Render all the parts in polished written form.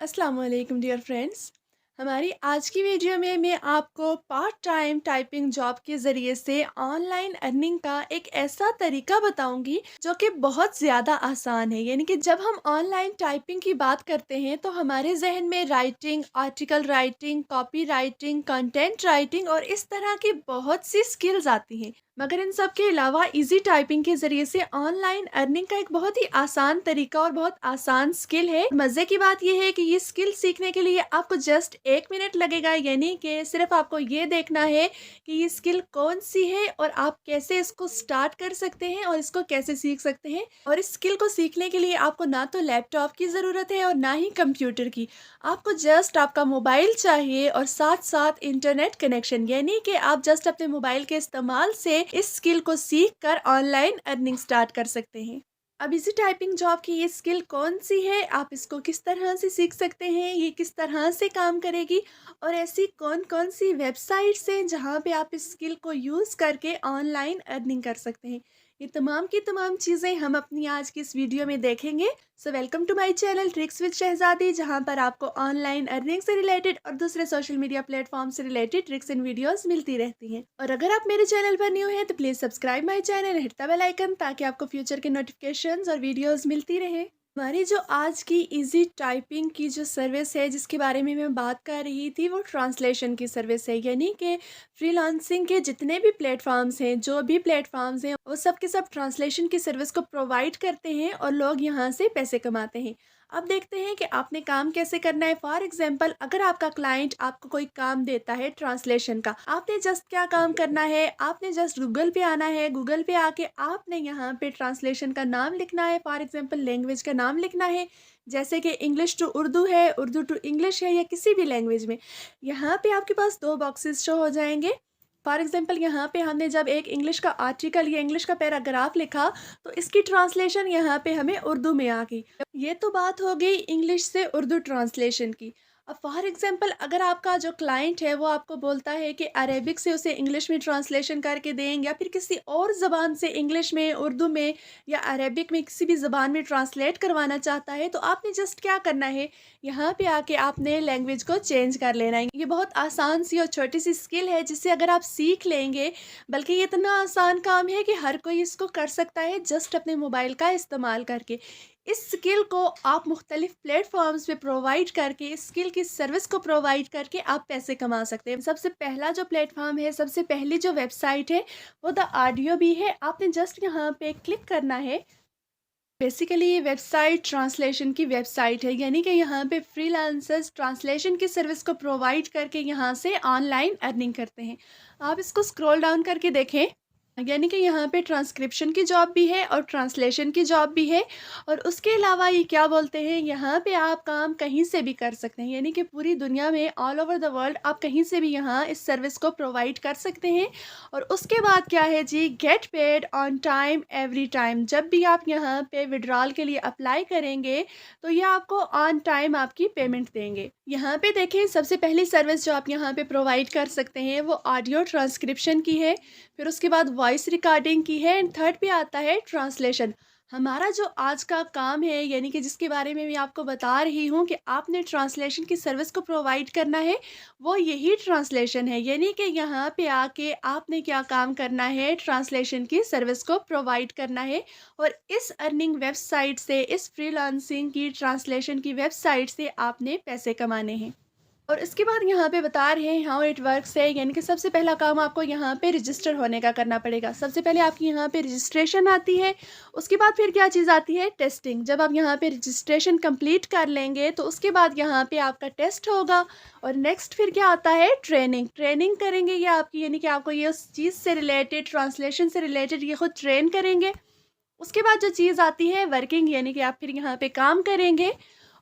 अस्सलाम वालेकुम dear friends. हमारी आज की वीडियो में मैं आपको पार्ट टाइम टाइपिंग जॉब के ज़रिए से ऑनलाइन अर्निंग का एक ऐसा तरीका बताऊंगी जो कि बहुत ज़्यादा आसान है। यानी कि जब हम ऑनलाइन टाइपिंग की बात करते हैं तो हमारे जहन में writing, article writing, copy writing, content writing और इस तरह की बहुत सी स्किल्स आती हैं। मगर इन सब के अलावा इजी टाइपिंग के ज़रिए से ऑनलाइन अर्निंग का एक बहुत ही आसान तरीका और बहुत आसान स्किल है। मज़े की बात यह है कि ये स्किल सीखने के लिए आपको जस्ट 1 मिनट लगेगा। यानी कि सिर्फ आपको ये देखना है कि ये स्किल कौन सी है और आप कैसे इसको स्टार्ट कर सकते हैं और इसको कैसे सीख सकते हैं। और इस स्किल को सीखने के लिए आपको ना तो लैपटॉप की ज़रूरत है और ना ही कंप्यूटर की। आपको जस्ट आपका मोबाइल चाहिए और साथ साथ इंटरनेट कनेक्शन। यानी कि आप जस्ट अपने मोबाइल के इस्तेमाल से इस स्किल को सीख कर ऑनलाइन अर्निंग स्टार्ट कर सकते हैं। अब इसी टाइपिंग जॉब की ये स्किल कौन सी है, आप इसको किस तरह से सीख सकते हैं, ये किस तरह से काम करेगी और ऐसी कौन कौन सी वेबसाइट्स हैं जहाँ पे आप इस स्किल को यूज़ करके ऑनलाइन अर्निंग कर सकते हैं, ये तमाम की तमाम चीज़ें हम अपनी आज की इस वीडियो में देखेंगे। So welcome to my channel tricks with Shahzadi, जहाँ पर आपको ऑनलाइन अर्निंग से रिलेटेड और दूसरे सोशल मीडिया प्लेटफॉर्म से रिलेटेड ट्रिक्स एंड वीडियोस मिलती रहती हैं। और अगर आप मेरे चैनल पर न्यू हैं तो please subscribe my channel, hit the bell icon ताकि आपको फ्यूचर के नोटिफिकेशंस और वीडियोस मिलती रहे। हमारी जो आज की इजी टाइपिंग की जो सर्विस है जिसके बारे में मैं बात कर रही थी वो ट्रांसलेशन की सर्विस है। यानी कि फ्रीलांसिंग के जितने भी प्लेटफॉर्म्स हैं, जो भी प्लेटफॉर्म्स हैं, वो सब के सब ट्रांसलेशन की सर्विस को प्रोवाइड करते हैं और लोग यहाँ से पैसे कमाते हैं। अब देखते हैं कि आपने काम कैसे करना है। फॉर एग्जांपल, अगर आपका क्लाइंट आपको कोई काम देता है ट्रांसलेशन का, आपने जस्ट क्या काम करना है, आपने जस्ट गूगल पे आना है। गूगल पे आके आपने यहाँ पे ट्रांसलेशन का नाम लिखना है। फॉर एग्जांपल, लैंग्वेज का नाम लिखना है, जैसे कि इंग्लिश टू उर्दू है, उर्दू टू इंग्लिश है, या किसी भी लैंग्वेज में। यहाँ पे आपके पास दो बॉक्सेस शो हो जाएंगे। फॉर एग्जांपल, यहाँ पे हमने जब एक इंग्लिश का आर्टिकल या इंग्लिश का पैराग्राफ लिखा तो इसकी ट्रांसलेशन यहाँ पे हमें उर्दू में आ गई। ये तो बात हो गई इंग्लिश से उर्दू ट्रांसलेशन की। अब फॉर एग्जांपल, अगर आपका जो क्लाइंट है वो आपको बोलता है कि अरेबिक से उसे इंग्लिश में ट्रांसलेशन करके दें, या फिर किसी और ज़बान से इंग्लिश में, उर्दू में या अरेबिक में किसी भी ज़बान में ट्रांसलेट करवाना चाहता है, तो आपने जस्ट क्या करना है, यहाँ पे आके आपने लैंग्वेज को चेंज कर लेना है। ये बहुत आसान सी और छोटी सी स्किल है जिससे अगर आप सीख लेंगे, बल्कि ये इतना आसान काम है कि हर कोई इसको कर सकता है जस्ट अपने मोबाइल का इस्तेमाल करके। इस स्किल को आप मुख्तलिफ प्लेटफॉर्म्स पे प्रोवाइड करके, इस स्किल की सर्विस को प्रोवाइड करके आप पैसे कमा सकते हैं। सबसे पहला जो प्लेटफॉर्म है, सबसे पहली जो वेबसाइट है वो द ऑडियो भी है। आपने जस्ट यहाँ पे क्लिक करना है। बेसिकली ये वेबसाइट ट्रांसलेशन की वेबसाइट है। यानी कि यहाँ पे फ्रीलांसर्स ट्रांसलेशन की सर्विस को प्रोवाइड करके यहाँ से ऑनलाइन अर्निंग करते हैं। आप इसको स्क्रॉल डाउन करके देखें। यानी कि यहाँ पे ट्रांसक्रिप्शन की जॉब भी है और ट्रांसलेशन की जॉब भी है। और उसके अलावा ये क्या बोलते हैं, यहाँ पे आप काम कहीं से भी कर सकते हैं। यानी कि पूरी दुनिया में, ऑल ओवर द वर्ल्ड, आप कहीं से भी यहाँ इस सर्विस को प्रोवाइड कर सकते हैं। और उसके बाद क्या है जी, get paid on time every time. जब भी आप यहाँ पे विड्रॉल के लिए अप्लाई करेंगे तो ये आपको ऑन टाइम आपकी पेमेंट देंगे। यहाँ पे देखें, सबसे पहली सर्विस जो आप यहाँ पे प्रोवाइड कर सकते हैं वो ऑडियो ट्रांसक्रिप्शन की है, फिर उसके बाद वॉइस रिकॉर्डिंग की है, एंड थर्ड पे आता है ट्रांसलेशन। हमारा जो आज का काम है, यानी कि जिसके बारे में मैं आपको बता रही हूँ कि आपने ट्रांसलेशन की सर्विस को प्रोवाइड करना है, वो यही ट्रांसलेशन है। यानी कि यहाँ पे आके आपने क्या काम करना है, ट्रांसलेशन की सर्विस को प्रोवाइड करना है। और इस अर्निंग वेबसाइट से, इस फ्रीलांसिंग की ट्रांसलेशन की वेबसाइट से आपने पैसे कमाने हैं। और इसके बाद यहाँ पे बता रहे हैं हाउ इट वर्क्स है। यानी कि सबसे पहला काम आपको यहाँ पे रजिस्टर होने का करना पड़ेगा। सबसे पहले आपकी यहाँ पे रजिस्ट्रेशन आती है। उसके बाद फिर क्या चीज़ आती है, टेस्टिंग। जब आप यहाँ पे रजिस्ट्रेशन कंप्लीट कर लेंगे तो उसके बाद यहाँ पे आपका टेस्ट होगा। और नेक्स्ट फिर क्या आता है, ट्रेनिंग। ट्रेनिंग करेंगे ये आपकी, यानी कि आपको ये उस चीज़ से रिलेटेड, ट्रांसलेशन से रिलेटेड ये खुद ट्रेन करेंगे। उसके बाद जो चीज़ आती है वर्किंग, यानी कि आप फिर यहाँ पे काम करेंगे।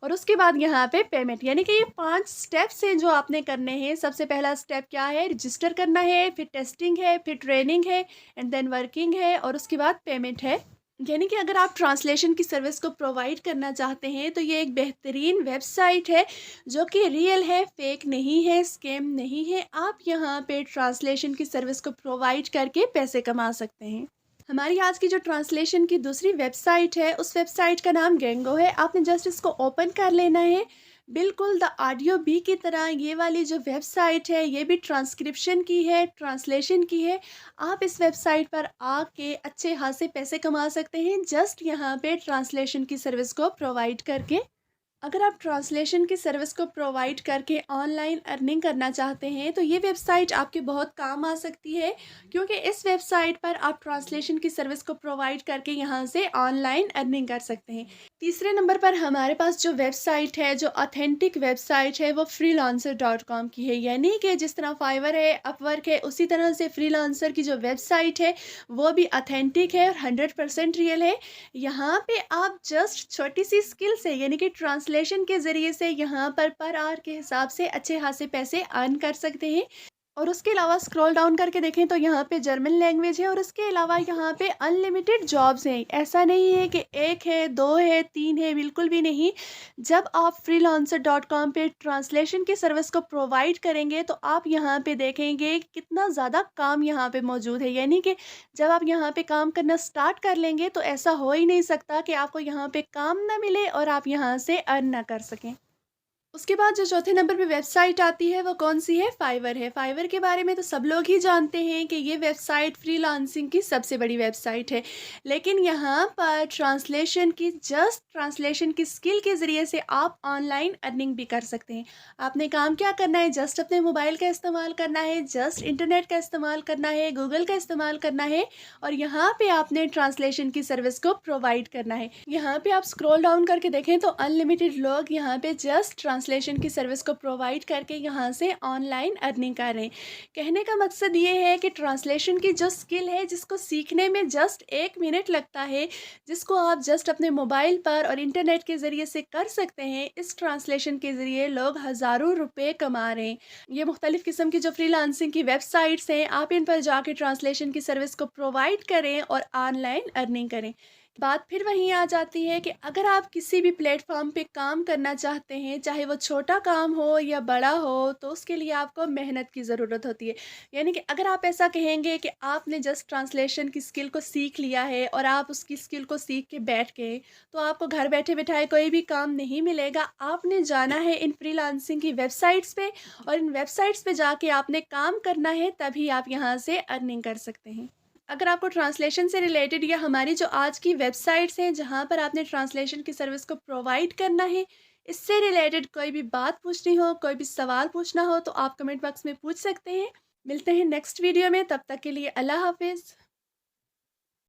और उसके बाद यहाँ पे पेमेंट। यानी कि ये 5 स्टेप्स हैं जो आपने करने हैं। सबसे पहला स्टेप क्या है, रजिस्टर करना है, फिर टेस्टिंग है, फिर ट्रेनिंग है, एंड देन वर्किंग है, और उसके बाद पेमेंट है। यानी कि अगर आप ट्रांसलेशन की सर्विस को प्रोवाइड करना चाहते हैं तो ये एक बेहतरीन वेबसाइट है जो कि रियल है, फेक नहीं है, स्कैम नहीं है। आप यहाँ पे ट्रांसलेशन की सर्विस को प्रोवाइड करके पैसे कमा सकते हैं। हमारी आज की जो ट्रांसलेशन की दूसरी वेबसाइट है, उस वेबसाइट का नाम गेंगो है। आपने जस्ट इसको ओपन कर लेना है। बिल्कुल द ऑडियो बी की तरह ये वाली जो वेबसाइट है ये भी ट्रांसक्रिप्शन की है, ट्रांसलेशन की है। आप इस वेबसाइट पर आके अच्छे खासे पैसे कमा सकते हैं जस्ट यहाँ पे ट्रांसलेशन की सर्विस को प्रोवाइड करके। अगर आप ट्रांसलेशन की सर्विस को प्रोवाइड करके ऑनलाइन अर्निंग करना चाहते हैं तो ये वेबसाइट आपके बहुत काम आ सकती है, क्योंकि इस वेबसाइट पर आप ट्रांसलेशन की सर्विस को प्रोवाइड करके यहाँ से ऑनलाइन अर्निंग कर सकते हैं। तीसरे नंबर पर हमारे पास जो वेबसाइट है, जो ऑथेंटिक वेबसाइट है, वो freelancer.com की है। यानी कि जिस तरह फाइवर है, अपवर्क है, उसी तरह से फ्रीलांसर की जो वेबसाइट है वो भी ऑथेंटिक है और 100% रियल है। यहाँ पे आप जस्ट छोटी सी स्किल से यानी कि ट्रांसलेशन के ज़रिए से यहाँ पर आवर के हिसाब से अच्छे खासे पैसे अर्न कर सकते हैं। और उसके अलावा स्क्रॉल डाउन करके देखें तो यहाँ पे जर्मन लैंग्वेज है और उसके अलावा यहाँ पे अनलिमिटेड जॉब्स हैं। ऐसा नहीं है कि एक है, दो है, तीन है, बिल्कुल भी नहीं। जब आप freelancer.com पे ट्रांसलेशन की सर्विस को प्रोवाइड करेंगे तो आप यहाँ पे देखेंगे कितना ज़्यादा काम यहाँ पे मौजूद है। यानी कि जब आप यहाँ पे काम करना स्टार्ट कर लेंगे तो ऐसा हो ही नहीं सकता कि आपको यहाँ पे काम ना मिले और आप यहाँ से अर्न ना कर सकें। उसके बाद जो चौथे नंबर पे वेबसाइट आती है वो कौन-सी है? फाइवर है। फाइवर के बारे में तो सब लोग ही जानते हैं कि ये वेबसाइट फ्रीलांसिंग की सबसे बड़ी वेबसाइट है। लेकिन यहाँ पर ट्रांसलेशन की स्किल के ज़रिए से आप ऑनलाइन अर्निंग भी कर सकते हैं। आपने काम क्या करना है? जस्ट अपने मोबाइल का इस्तेमाल करना है, जस्ट इंटरनेट का इस्तेमाल करना है, गूगल का इस्तेमाल करना है और यहाँ पे आपने ट्रांसलेशन की सर्विस को प्रोवाइड करना है। यहाँ पे आप स्क्रॉल डाउन करके देखें तो अनलिमिटेड लोग यहाँ पे जस्ट ट्रांसलेशन की सर्विस को प्रोवाइड करके यहाँ से ऑनलाइन अर्निंग कर रहे हैं। कहने का मकसद ये है कि ट्रांसलेशन की जो स्किल है जिसको सीखने में जस्ट 1 मिनट लगता है, जिसको आप जस्ट अपने मोबाइल पर और इंटरनेट के ज़रिए से कर सकते हैं, इस ट्रांसलेशन के ज़रिए लोग हज़ारों रुपए कमा रहे हैं। ये मुख्तलिफ़ किस्म की जो फ्रीलांसिंग की वेबसाइट्स हैं, आप इन पर जाके ट्रांसलेशन की सर्विस को प्रोवाइड करें और ऑनलाइन अर्निंग करें। बात फिर वहीं आ जाती है कि अगर आप किसी भी प्लेटफॉर्म पे काम करना चाहते हैं, चाहे वो छोटा काम हो या बड़ा हो, तो उसके लिए आपको मेहनत की ज़रूरत होती है। यानी कि अगर आप ऐसा कहेंगे कि आपने जस्ट ट्रांसलेशन की स्किल को सीख लिया है और आप उसकी स्किल को सीख के बैठ गए, तो आपको घर बैठे बिठाए कोई भी काम नहीं मिलेगा। आपने जाना है इन फ्रीलांसिंग की वेबसाइट्स पे और इन वेबसाइट्स पे जाके आपने काम करना है, तभी आप यहाँ से अर्निंग कर सकते हैं। अगर आपको ट्रांसलेशन से रिलेटेड या हमारी जो आज की वेबसाइट्स हैं जहाँ पर आपने ट्रांसलेशन की सर्विस को प्रोवाइड करना है, इससे रिलेटेड कोई भी बात पूछनी हो, कोई भी सवाल पूछना हो तो आप कमेंट बॉक्स में पूछ सकते हैं। मिलते हैं नेक्स्ट वीडियो में, तब तक के लिए अल्लाह हाफिज़।